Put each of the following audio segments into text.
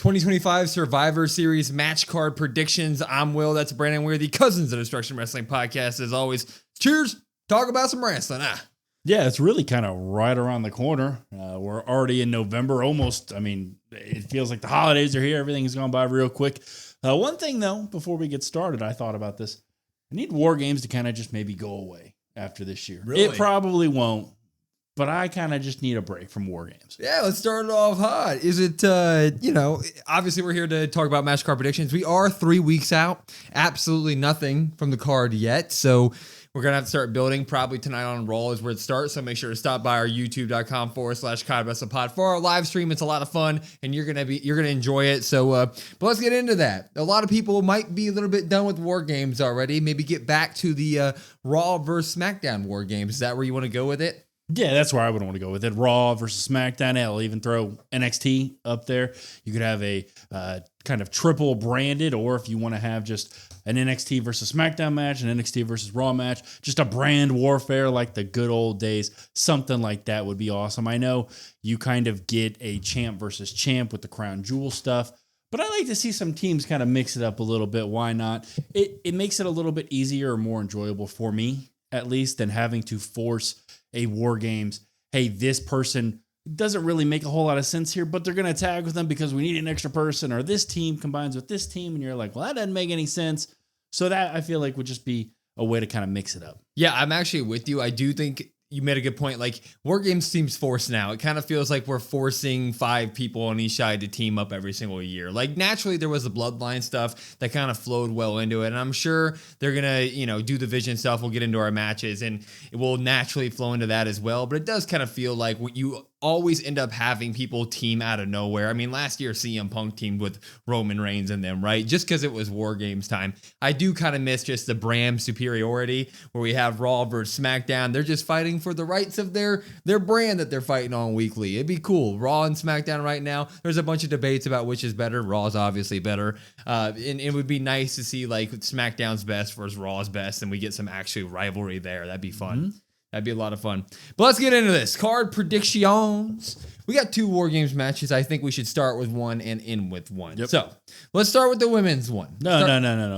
2025 Survivor Series Matchcard predictions. I'm Will. That's Brandon. We're the Cousins of Destruction Wrestling Podcast. As always, cheers. Talk about some wrestling. Yeah, it's really kind of right around the corner. We're already in November, almost. I mean, it feels like the holidays are here. Everything's gone by real quick. One thing, though, before we get started, I thought about this. I need WarGames to kind of just maybe go away after this year. Really? It probably won't, but I kind of just need a break from WarGames. Yeah, let's start it off hot. Is it, obviously we're here to talk about match card predictions. We are 3 weeks out. Absolutely nothing from the card yet. So we're going to have to start building. Probably tonight on Raw is where it starts. So make sure to stop by our youtube.com/CodWrestlingPod for our live stream. It's a lot of fun and you're going to enjoy it. So, but let's get into that. A lot of people might be a little bit done with WarGames already. Maybe get back to the Raw versus SmackDown WarGames. Is that where you want to go with it? Yeah, that's where I would want to go with it. Raw versus SmackDown. I'll even throw NXT up there. You could have a kind of triple branded, or if you want to have just an NXT versus SmackDown match, an NXT versus Raw match, just a brand warfare like the good old days. Something like that would be awesome. I know you kind of get a champ versus champ with the crown jewel stuff, but I like to see some teams kind of mix it up a little bit. Why not? It makes it a little bit easier or more enjoyable for me, at least, than having to force a WarGames. Hey, this person doesn't really make a whole lot of sense here, but they're going to tag with them because we need an extra person, or this team combines with this team. And you're like, well, that doesn't make any sense. So that I feel like would just be a way to kind of mix it up. Yeah, I'm actually with you. I do think you made a good point. Like, WarGames seems forced now. It kind of feels like we're forcing 5 people on each side to team up every single year. Like, naturally, there was the bloodline stuff that kind of flowed well into it. And I'm sure they're going to, do the vision stuff. We'll get into our matches and it will naturally flow into that as well. But it does kind of feel like what you always end up having people team out of nowhere. I mean, last year CM Punk teamed with Roman Reigns and them, right? Just because it was WarGames time. I do kind of miss just the brand superiority where we have Raw versus SmackDown. They're just fighting for the rights of their brand that they're fighting on weekly. It'd be cool. Raw and SmackDown right now, there's a bunch of debates about which is better. Raw's obviously better. And it would be nice to see like SmackDown's best versus Raw's best and we get some actual rivalry there. That'd be fun. Mm-hmm. That'd be a lot of fun. But let's get into this. Card predictions. We got 2 WarGames matches. I think we should start with one and end with one. Yep. So let's start with the women's one. No.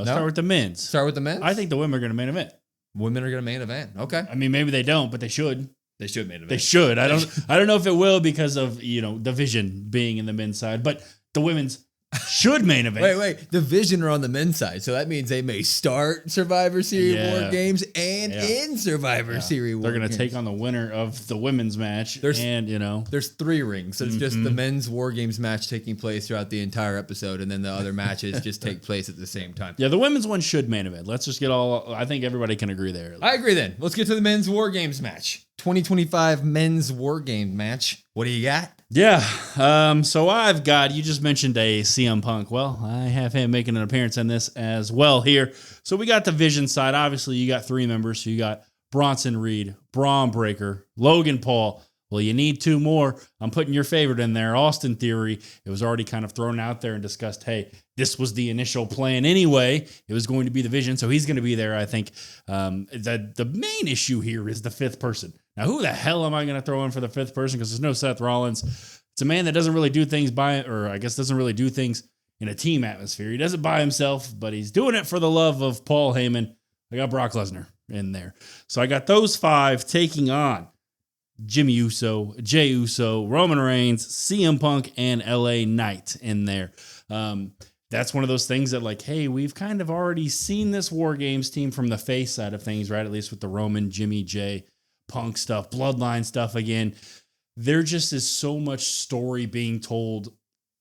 Start with the men's. Start with the men's? I think the women are going to main event. Women are going to main event. Okay. I mean, maybe they don't, but they should. They should main event. They should. I don't know if it will because of, the vision being in the men's side, but the women's should main event. Wait. The Vision are on the men's side, so that means they may start Survivor Series WarGames and end Survivor Series WarGames. They're going to take on the winner of the women's match. There's 3 rings, so it's just the men's WarGames match taking place throughout the entire episode, and then the other matches just take place at the same time. Yeah, the women's one should main event. Let's just I think everybody can agree there. I agree then. Let's get to the men's WarGames match. 2025 men's WarGames match. What do you got? Yeah, so I've got, you just mentioned a CM Punk. Well, I have him making an appearance in this as well here. So we got the Vision side. Obviously, you got 3 members. So you got Bronson Reed, Braun Breaker, Logan Paul. Well, you need 2 more. I'm putting your favorite in there, Austin Theory. It was already kind of thrown out there and discussed, hey, this was the initial plan anyway. It was going to be the Vision, so he's going to be there, I think. The main issue here is the 5th person. Now, who the hell am I going to throw in for the 5th person? Because there's no Seth Rollins. It's a man that doesn't really do things doesn't really do things in a team atmosphere. He does it by himself, but he's doing it for the love of Paul Heyman. I got Brock Lesnar in there. So I got those 5 taking on Jimmy Uso, Jey Uso, Roman Reigns, CM Punk, and LA Knight in there. That's one of those things that like, hey, we've kind of already seen this WarGames team from the face side of things, right? At least with the Roman, Jimmy, Jey, Punk stuff, Bloodline stuff again. There just is so much story being told,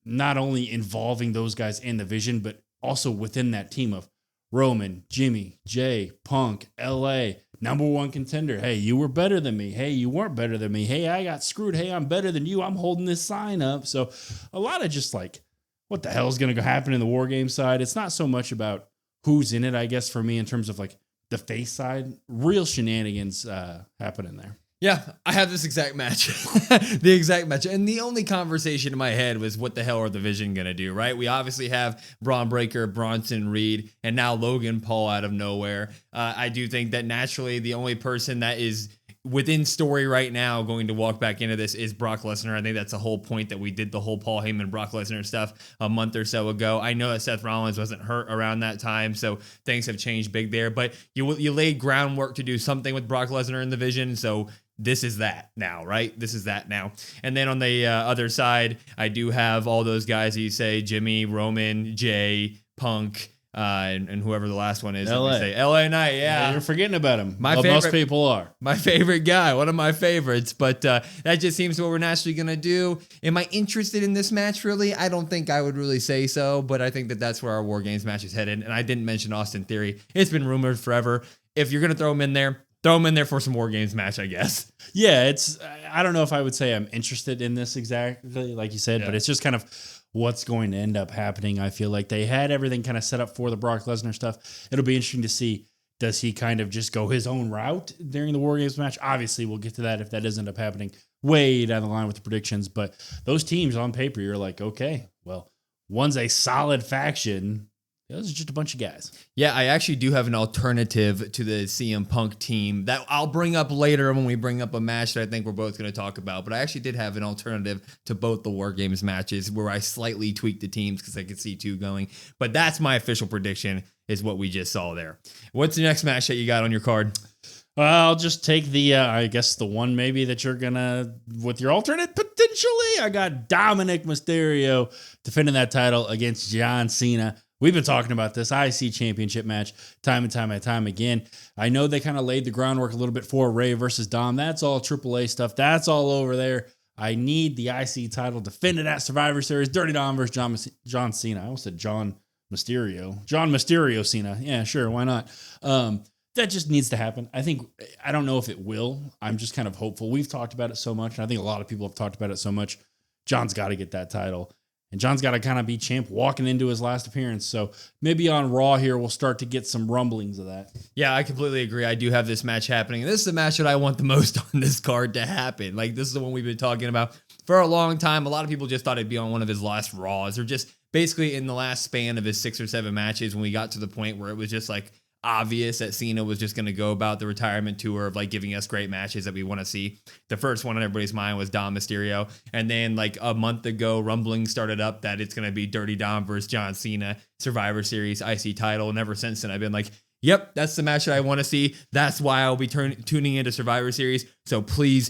not only involving those guys in the Vision, but also within that team of Roman, Jimmy, Jey, Punk, LA, number 1 contender. Hey, you were better than me. Hey, you weren't better than me. Hey, I got screwed. Hey, I'm better than you. I'm holding this sign up. So a lot of just like, what the hell is going to happen in the WarGames side? It's not so much about who's in it, I guess, for me in terms of like the face side. Real shenanigans happening there. Yeah, I have this exact match. The exact match. And the only conversation in my head was, what the hell are the Vision going to do, right? We obviously have Braun Breaker, Bronson Reed, and now Logan Paul out of nowhere. I do think that naturally the only person that is within story right now, going to walk back into this is Brock Lesnar. I think that's the whole point that we did the whole Paul Heyman, Brock Lesnar stuff a month or so ago. I know that Seth Rollins wasn't hurt around that time, so things have changed big there. But you laid groundwork to do something with Brock Lesnar in the vision, so this is that now, right? This is that now. And then on the other side, I do have all those guys that you say, Jimmy, Roman, Jay, Punk, and whoever the last one is. LA. Say LA Knight, yeah. You're forgetting about him. Most people are. My favorite guy, one of my favorites. But that just seems what we're naturally going to do. Am I interested in this match, really? I don't think I would really say so, but I think that that's where our War Games match is headed. And I didn't mention Austin Theory. It's been rumored forever. If you're going to throw him in there for some War Games match, I guess. Yeah, I don't know if I would say I'm interested in this exactly, like you said, but it's just kind of what's going to end up happening. I feel like they had everything kind of set up for the Brock Lesnar stuff. It'll be interesting to see, does he kind of just go his own route during the War Games match? Obviously, we'll get to that if that does end up happening way down the line with the predictions. But those teams on paper, you're like, okay, well, one's a solid faction. Those are just a bunch of guys. Yeah, I actually do have an alternative to the CM Punk team that I'll bring up later when we bring up a match that I think we're both going to talk about. But I actually did have an alternative to both the War Games matches where I slightly tweaked the teams because I could see two going. But that's my official prediction is what we just saw there. What's the next match that you got on your card? I'll just take the, I guess the one maybe that you're going to, with your alternate potentially. I got Dominic Mysterio defending that title against John Cena. We've been talking about this IC championship match time and time again. I know they kind of laid the groundwork a little bit for Ray versus Dom. That's all AAA stuff. That's all over there. I need the IC title defended at Survivor Series. Dirty Dom versus John Cena. I almost said John Mysterio. John Mysterio Cena. Yeah, sure. Why not? That just needs to happen. I don't know if it will. I'm just kind of hopeful. We've talked about it so much, and I think a lot of people have talked about it so much. John's got to get that title. And John's got to kind of be champ walking into his last appearance. So maybe on Raw here, we'll start to get some rumblings of that. Yeah, I completely agree. I do have this match happening. And this is the match that I want the most on this card to happen. Like, this is the one we've been talking about for a long time. A lot of people just thought it'd be on one of his last Raws or just basically in the last span of his 6 or 7 matches when we got to the point where it was just like obvious that Cena was just going to go about the retirement tour of like giving us great matches that we want to see. The first one on everybody's mind was Dom Mysterio. And then like a month ago, rumbling started up that it's going to be Dirty Dom versus John Cena, Survivor Series, IC title. And ever since then, I've been like, yep, that's the match that I want to see. That's why I'll be tuning into Survivor Series. So please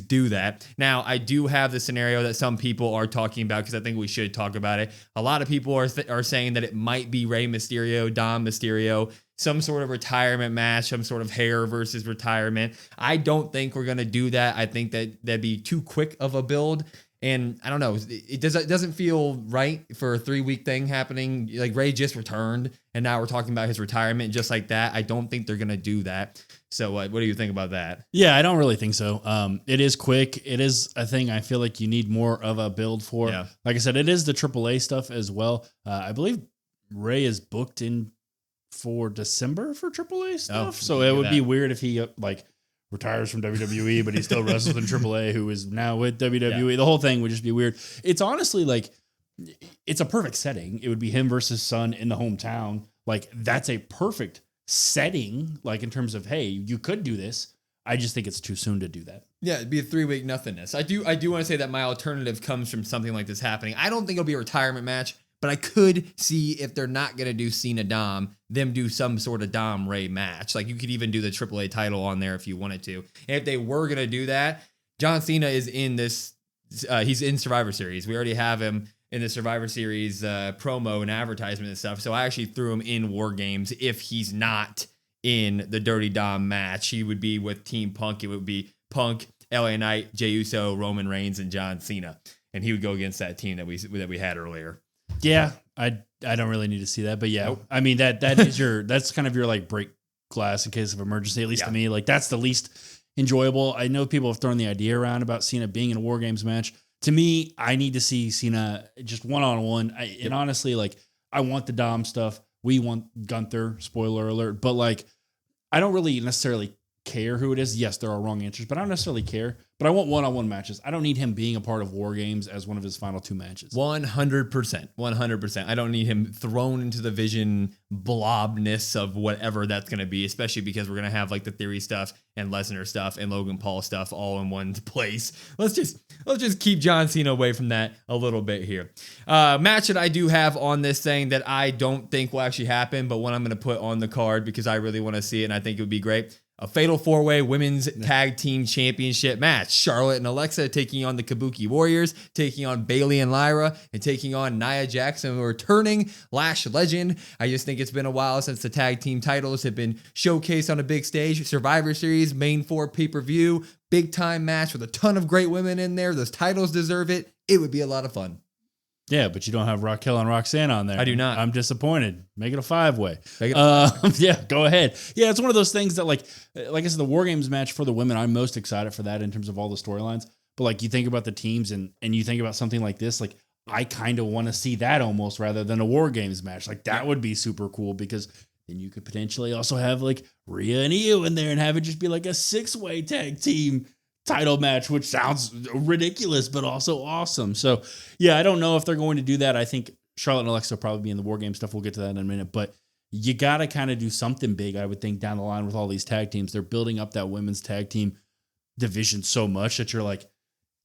do that. Now, I do have the scenario that some people are talking about because I think we should talk about it. A lot of people are saying that it might be Rey Mysterio, Dom Mysterio, some sort of retirement match, some sort of hair versus retirement. I don't think we're going to do that. I think that that'd be too quick of a build. And I don't know, it doesn't feel right for a 3-week thing happening. Like Ray just returned and now we're talking about his retirement just like that. I don't think they're going to do that. So what do you think about that? Yeah, I don't really think so. It is quick. It is a thing I feel like you need more of a build for. Yeah. Like I said, it is the AAA stuff as well. I believe Ray is booked in for December for AAA stuff. So it would be weird if he retires from WWE, but he still wrestles in AAA, who is now with WWE. Yeah. The whole thing would just be weird. It's honestly like, it's a perfect setting. It would be him versus Son in the hometown. Like that's a perfect setting, like in terms of, hey, you could do this. I just think it's too soon to do that. Yeah, it'd be a 3-week nothingness. I do want to say that my alternative comes from something like this happening. I don't think it'll be a retirement match, but I could see if they're not going to do Cena Dom, them do some sort of Dom Ray match. Like you could even do the AAA title on there if you wanted to. And if they were going to do that, John Cena is in this, he's in Survivor Series. We already have him in the Survivor Series promo and advertisement and stuff. So I actually threw him in War Games. If he's not in the Dirty Dom match, he would be with Team Punk. It would be Punk, LA Knight, Jey Uso, Roman Reigns, and John Cena. And he would go against that team that we had earlier. Yeah, I don't really need to see that, but yeah, nope. I mean that is that's kind of your like break glass in case of emergency, at least to me. Like that's the least enjoyable. I know people have thrown the idea around about Cena being in a War Games match. To me, I need to see Cena just one-on-one. And honestly, like I want the Dom stuff. We want Gunther, spoiler alert, but like I don't really necessarily care who it is. Yes, there are wrong answers, but I don't necessarily care. But I want one-on-one matches. I don't need him being a part of WarGames as one of his final 2 matches. 100%. 100%. I don't need him thrown into the Vision blobness of whatever that's going to be, especially because we're going to have like the Theory stuff and Lesnar stuff and Logan Paul stuff all in one place. Let's just keep John Cena away from that a little bit here. Match that I do have on this thing that I don't think will actually happen, but one I'm going to put on the card because I really want to see it and I think it would be great. A fatal 4-way women's tag team championship match. Charlotte and Alexa taking on the Kabuki Warriors, taking on Bayley and Lyra, and taking on Nia Jackson, a returning Lash legend. I just think it's been a while since the tag team titles have been showcased on a big stage. Survivor Series, main 4 pay-per-view, big time match with a ton of great women in there. Those titles deserve it. It would be a lot of fun. Yeah, but you don't have Raquel and Roxanne on there. I do not. I'm disappointed. Make it a 5-way. Yeah, go ahead. Yeah, it's one of those things that like I said, the WarGames match for the women, I'm most excited for that in terms of all the storylines. But like you think about the teams and you think about something like this, like I kind of want to see that almost rather than a WarGames match. Like that would be super cool because then you could potentially also have like Rhea and Io in there and have it just be like a 6-way tag team title match, which sounds ridiculous, but also awesome. So yeah, I don't know if they're going to do that. I think Charlotte and Alexa will probably be in the WarGame stuff. We'll get to that in a minute, but you got to kind of do something big, I would think, down the line with all these tag teams. They're building up that women's tag team division so much that you're like,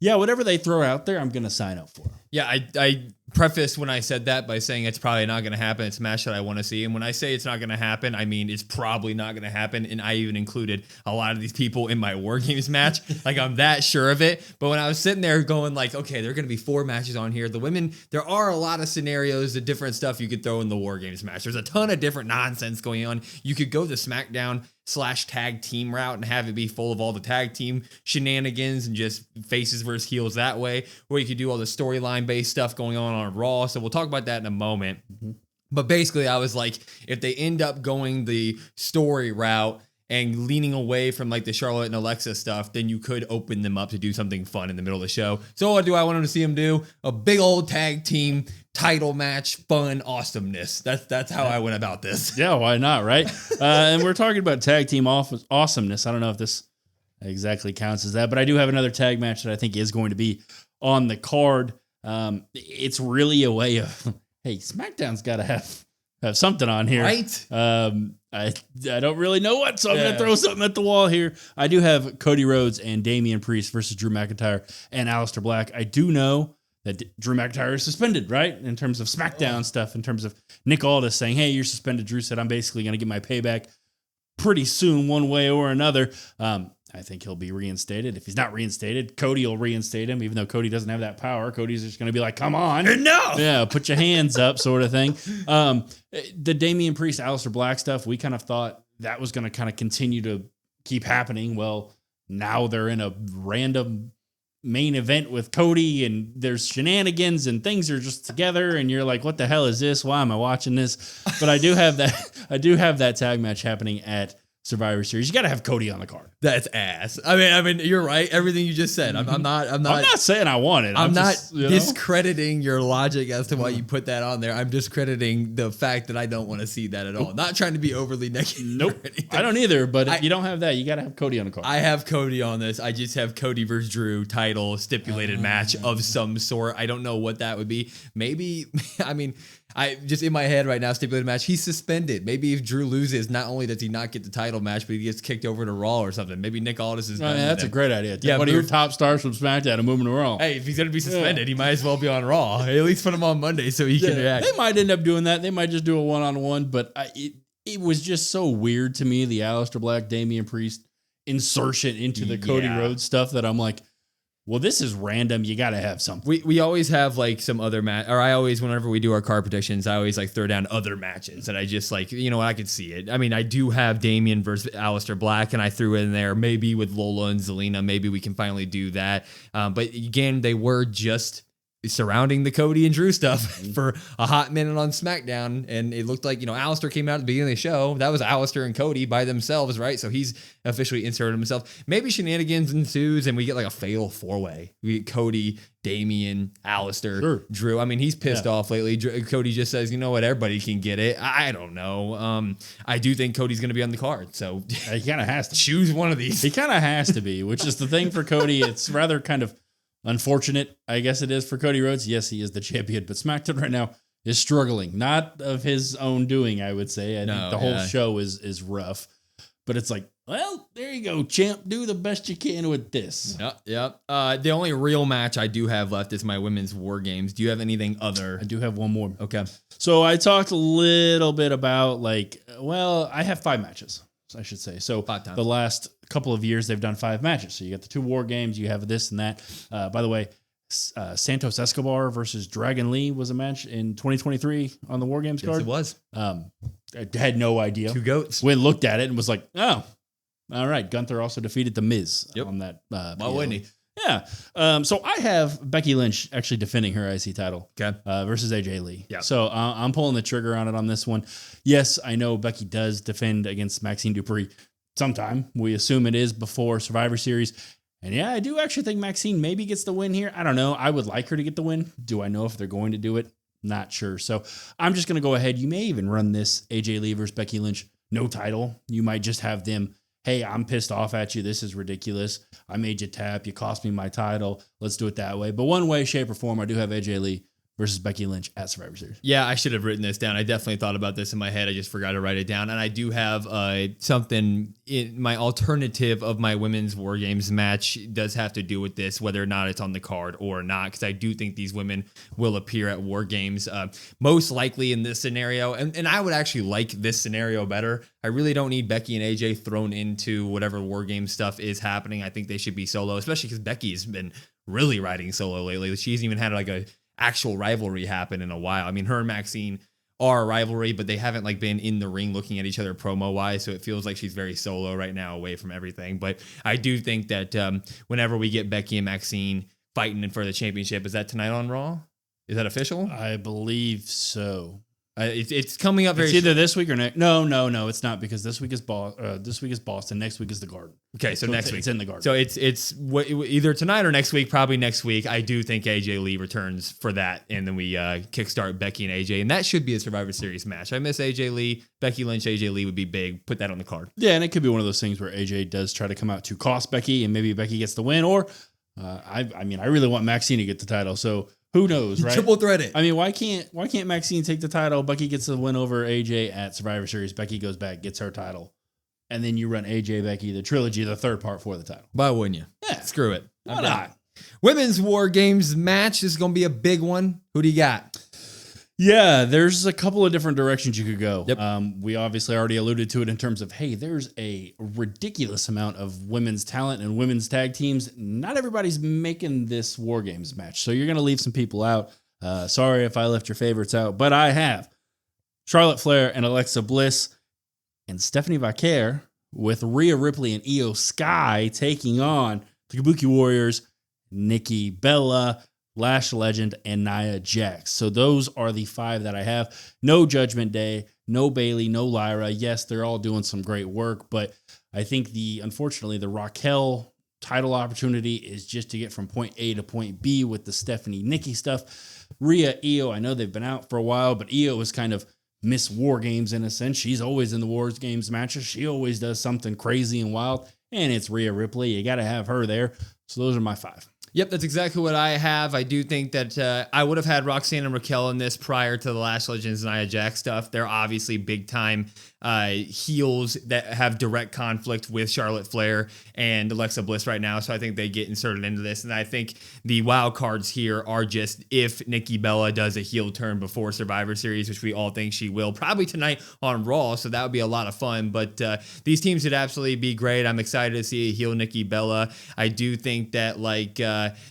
yeah, whatever they throw out there, I'm going to sign up for. Yeah, I prefaced when I said that by saying it's probably not going to happen. It's a match that I want to see. And when I say it's not going to happen, I mean it's probably not going to happen. And I even included a lot of these people in my WarGames match. Like I'm that sure of it. But when I was sitting there going like, okay, there are going to be 4 matches on here. The women, there are a lot of scenarios, the different stuff you could throw in the WarGames match. There's a ton of different nonsense going on. You could go the SmackDown/tag team route and have it be full of all the tag team shenanigans and just faces versus heels that way. Or you could do all the storyline based stuff going on Raw. So we'll talk about that in a moment. Mm-hmm. But basically I was like, if they end up going the story route and leaning away from like the Charlotte and Alexa stuff, then you could open them up to do something fun in the middle of the show. So what do I want them to see them do? A big old tag team title match, fun, awesomeness. That's how I went about this. Yeah, why not, right? And we're talking about tag team awesomeness. I don't know if this exactly counts as that, but I do have another tag match that I think is going to be on the card. It's really a way of, hey, SmackDown's got to have something on here. Right? I don't really know what, so I'm going to throw something at the wall here. I do have Cody Rhodes and Damian Priest versus Drew McIntyre and Aleister Black. I do know that Drew McIntyre is suspended, right? In terms of SmackDown stuff, in terms of Nick Aldis saying, hey, you're suspended. Drew said, I'm basically going to get my payback pretty soon, one way or another. I think he'll be reinstated. If he's not reinstated, Cody will reinstate him, even though Cody doesn't have that power. Cody's just going to be like, come on. No. Yeah, put your hands up sort of thing. The Damian Priest, Aleister Black stuff, we kind of thought that was going to kind of continue to keep happening. Well, now they're in a random main event with Cody and there's shenanigans and things are just together and you're like, what the hell is this? Why am I watching this? But I do have that tag match happening at Survivor Series. You got to have Cody on the card. That's ass. I mean, you're right. Everything you just said. I'm not saying I want it. I'm not discrediting your logic as to why you put that on there. I'm discrediting the fact that I don't want to see that at all. Not trying to be overly negative. Nope. I don't either. But if you don't have that, you got to have Cody on the card. I have Cody on this. I just have Cody versus Drew title stipulated match of some sort. I don't know what that would be. Maybe, I mean, I just in my head right now, stipulated match. He's suspended. Maybe if Drew loses, not only does he not get the title match, but he gets kicked over to Raw or something. Maybe Nick Aldis is done. That's a great idea. Yeah, one of your top stars from SmackDown and moving to Raw. Hey, if he's going to be suspended, he might as well be on Raw. At least put him on Monday so he can react. They might end up doing that. They might just do a one-on-one, but it was just so weird to me, the Aleister Black, Damian Priest insertion into the Cody Rhodes stuff that I'm like, well, this is random. You got to have something. We always have like some other match, or I always, whenever we do our card predictions, I always like throw down other matches that I just like, you know, I could see it. I mean, I do have Damian versus Aleister Black, and I threw in there maybe with Lola and Zelina. Maybe we can finally do that. But again, they were just surrounding the Cody and Drew stuff for a hot minute on SmackDown. And it looked like, Aleister came out at the beginning of the show. That was Aleister and Cody by themselves, right? So he's officially inserted himself. Maybe shenanigans ensues and we get like a fatal 4-way. We get Cody, Damian, Aleister, Drew. I mean, he's pissed off lately. Cody just says, you know what, everybody can get it. I don't know. I do think Cody's going to be on the card. So he kind of has to choose one of these. He kind of has to be, which is the thing for Cody. It's rather kind of unfortunate, I guess it is, for Cody Rhodes. Yes, he is the champion, but SmackDown right now is struggling. Not of his own doing, I would say. I think the whole show is rough. But it's like, well, there you go, champ. Do the best you can with this. Yep. The only real match I do have left is my women's War Games. Do you have anything other? I do have one more. Okay. So I talked a little bit about I have 5 matches, I should say. So the last couple of years, they've done 5 matches. So you got the 2 War Games, you have this and that. By the way, Santos Escobar versus Dragon Lee was a match in 2023 on the War Games card. Yes, it was. I had no idea. 2 goats. Went looked at it and was like, oh, all right. Gunther also defeated The Miz on that. Why wouldn't he? Yeah. So I have Becky Lynch actually defending her IC title versus AJ Lee. Yeah. So I'm pulling the trigger on it on this one. Yes, I know Becky does defend against Maxine Dupree sometime. We assume it is before Survivor Series. And yeah, I do actually think Maxine maybe gets the win here. I don't know. I would like her to get the win. Do I know if they're going to do it? Not sure. So I'm just going to go ahead. You may even run this AJ Lee versus Becky Lynch, no title. You might just have them, hey, I'm pissed off at you. This is ridiculous. I made you tap. You cost me my title. Let's do it that way. But one way, shape, or form, I do have AJ Lee versus Becky Lynch at Survivor Series. Yeah, I should have written this down. I definitely thought about this in my head. I just forgot to write it down. And I do have something in my alternative of my women's War Games match does have to do with this, whether or not it's on the card or not, because I do think these women will appear at War Games, most likely in this scenario. And I would actually like this scenario better. I really don't need Becky and AJ thrown into whatever War Games stuff is happening. I think they should be solo, especially because Becky's been really riding solo lately. She hasn't even had like a actual rivalry happen in a while. I mean, her and Maxine are a rivalry, but they haven't been in the ring looking at each other promo wise. So it feels like she's very solo right now, away from everything. But I do think that whenever we get Becky and Maxine fighting for the championship, is that tonight on Raw? Is that official? I believe so. It's coming up very. It's either this week or next. No, it's not, because this week is Boston. Next week is the Garden. Okay, so next week it's in the Garden. So it's either tonight or next week. Probably next week. I do think AJ Lee returns for that, and then we kickstart Becky and AJ, and that should be a Survivor Series match. I miss AJ Lee, Becky Lynch. AJ Lee would be big. Put that on the card. Yeah, and it could be one of those things where AJ does try to come out to cost Becky, and maybe Becky gets the win. Or I really want Maxine to get the title. So. Who knows, right? Triple threat it. I mean, why can't Maxine take the title? Becky gets the win over AJ at Survivor Series. Becky goes back, gets her title. And then you run AJ, Becky, the trilogy, the third part for the title. Why wouldn't you? Yeah. Screw it. Why not? Women's War Games match is going to be a big one. Who do you got? Yeah, there's a couple of different directions you could go. Yep. We obviously already alluded to it in terms of, hey, there's a ridiculous amount of women's talent and women's tag teams. Not everybody's making this War Games match, so you're going to leave some people out. Sorry if I left your favorites out, but I have Charlotte Flair and Alexa Bliss and Stephanie Vaquer with Rhea Ripley and Io Sky taking on the Kabuki Warriors, Nikki Bella, Lash Legend, and Nia Jax. So those are the 5 that I have. No Judgment Day, no Bayley, no Lyra. Yes, they're all doing some great work, but I think unfortunately the Raquel title opportunity is just to get from point A to point B with the Stephanie Nikki stuff. Rhea, Io, I know they've been out for a while, but Io is kind of Miss War Games in a sense. She's always in the War Games matches. She always does something crazy and wild, and it's Rhea Ripley. You got to have her there. So those are my 5. Yep, that's exactly what I have. I do think that I would have had Roxanne and Raquel in this prior to the Lash Legends and Nia Jax stuff. They're obviously big time heels that have direct conflict with Charlotte Flair and Alexa Bliss right now. So I think they get inserted into this. And I think the wild cards here are just if Nikki Bella does a heel turn before Survivor Series, which we all think she will, probably tonight on Raw. So that would be a lot of fun. But these teams would absolutely be great. I'm excited to see a heel Nikki Bella. I do think that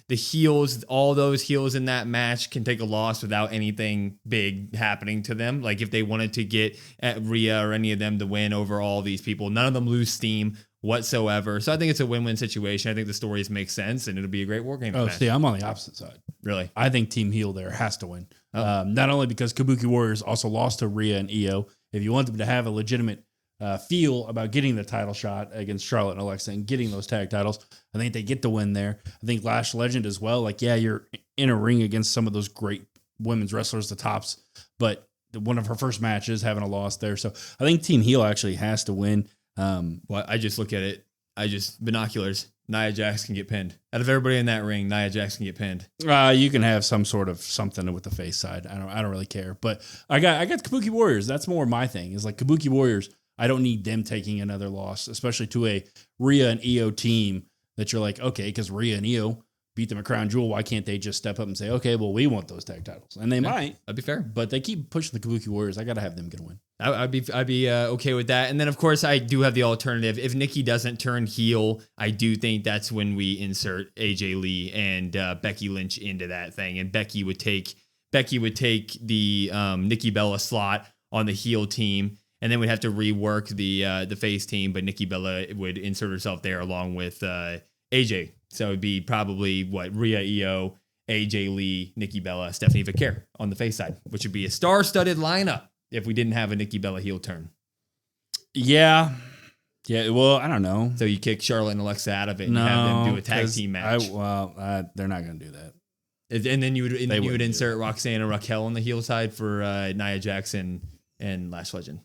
the heels, all those heels in that match can take a loss without anything big happening to them. Like if they wanted to get at Rhea or any of them to win over all these people, none of them lose steam whatsoever. So I think it's a win-win situation. I think the stories make sense, and it'll be a great WarGames match. See, I'm on the opposite side. Really? I think Team Heel there has to win. Not only because Kabuki Warriors also lost to Rhea and Io. If you want them to have a legitimate feel about getting the title shot against Charlotte and Alexa and getting those tag titles, I think they get the win there. I think Lash Legend as well. Like, yeah, you're in a ring against some of those great women's wrestlers, the tops, but one of her first matches having a loss there. So I think Team Heel actually has to win. Well, I just look at it. Binoculars. Nia Jax can get pinned. Out of everybody in that ring, Nia Jax can get pinned. You can have some sort of something with the face side. I don't really care. But I got Kabuki Warriors. That's more my thing. Is like Kabuki Warriors. I don't need them taking another loss, especially to a Rhea and Io team that you're like, okay, because Rhea and Io beat them at Crown Jewel. Why can't they just step up and say, okay, well, we want those tag titles? And they might. That'd be fair. But they keep pushing the Kabuki Warriors. I got to have them get a win. I'd be okay with that. And then, of course, I do have the alternative. If Nikki doesn't turn heel, I do think that's when we insert AJ Lee and Becky Lynch into that thing. And Becky would take the Nikki Bella slot on the heel team. And then we'd have to rework the face team. But Nikki Bella would insert herself there along with AJ. So it'd be probably Rhea Io, AJ Lee, Nikki Bella, Stephanie Vaquer on the face side, which would be a star-studded lineup if we didn't have a Nikki Bella heel turn. Yeah. Well, I don't know. So you kick Charlotte and Alexa out of it and have them do a tag team match. They're not going to do that. And then you would insert Roxanne and Raquel on the heel side for Nia Jackson and Lash Legend.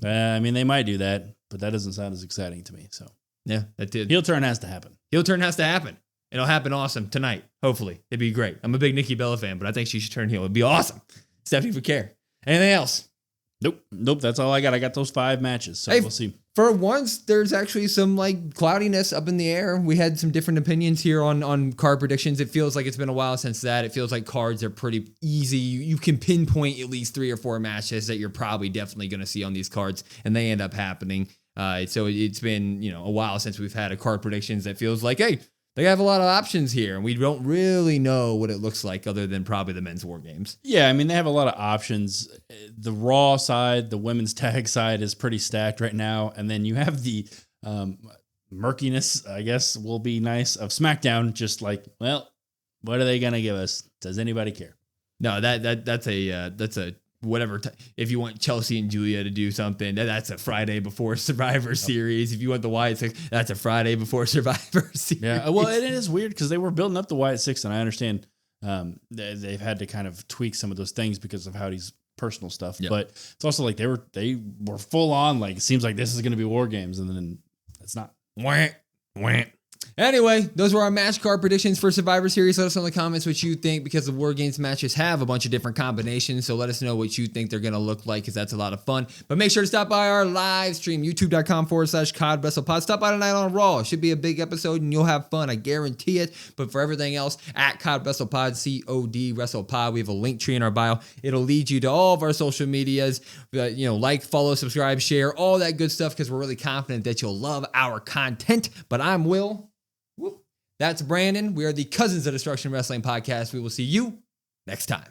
I mean, they might do that, but that doesn't sound as exciting to me. So yeah, that did. Heel turn has to happen. Heel turn has to happen. It'll happen awesome tonight. Hopefully, it'd be great. I'm a big Nikki Bella fan, but I think she should turn heel. It'd be awesome. Stephanie Vaquer. Anything else? Nope. That's all I got. I got those 5 matches. So we'll see. For once, there's actually some cloudiness up in the air. We had some different opinions here on card predictions. It feels like it's been a while since that. It feels like cards are pretty easy. You can pinpoint at least 3 or 4 matches that you're probably definitely going to see on these cards, and they end up happening. So it's been a while since we've had a card predictions that feels like, hey, they have a lot of options here, and we don't really know what it looks like other than probably the men's WarGames. Yeah, I mean, they have a lot of options. The Raw side, the women's tag side is pretty stacked right now. And then you have the murkiness, I guess, will be nice, of SmackDown. Just like, well, what are they going to give us? Does anybody care? No, that's a whatever. If you want Chelsea and Julia to do something, that's a Friday before Survivor Series. If you want the Wyatt Six, that's a Friday before Survivor Series. Yeah, well, it is weird because they were building up the Wyatt Six, and I understand they've had to kind of tweak some of those things because of Howdy's personal stuff. Yep. But it's also like they were full on. Like, it seems like this is going to be WarGames, and then it's not. Wah. Anyway, those were our match card predictions for Survivor Series. Let us know in the comments what you think, because the WarGames matches have a bunch of different combinations. So let us know what you think they're going to look like, because that's a lot of fun. But make sure to stop by our live stream, youtube.com/COD WrestlePod. Stop by tonight on Raw. It should be a big episode and you'll have fun. I guarantee it. But for everything else, at COD WrestlePod, COD WrestlePod. We have a link tree in our bio. It'll lead you to all of our social medias. Like, follow, subscribe, share, all that good stuff, because we're really confident that you'll love our content. But I'm Will. That's Brandon. We are the Cousins of Destruction Wrestling Podcast. We will see you next time.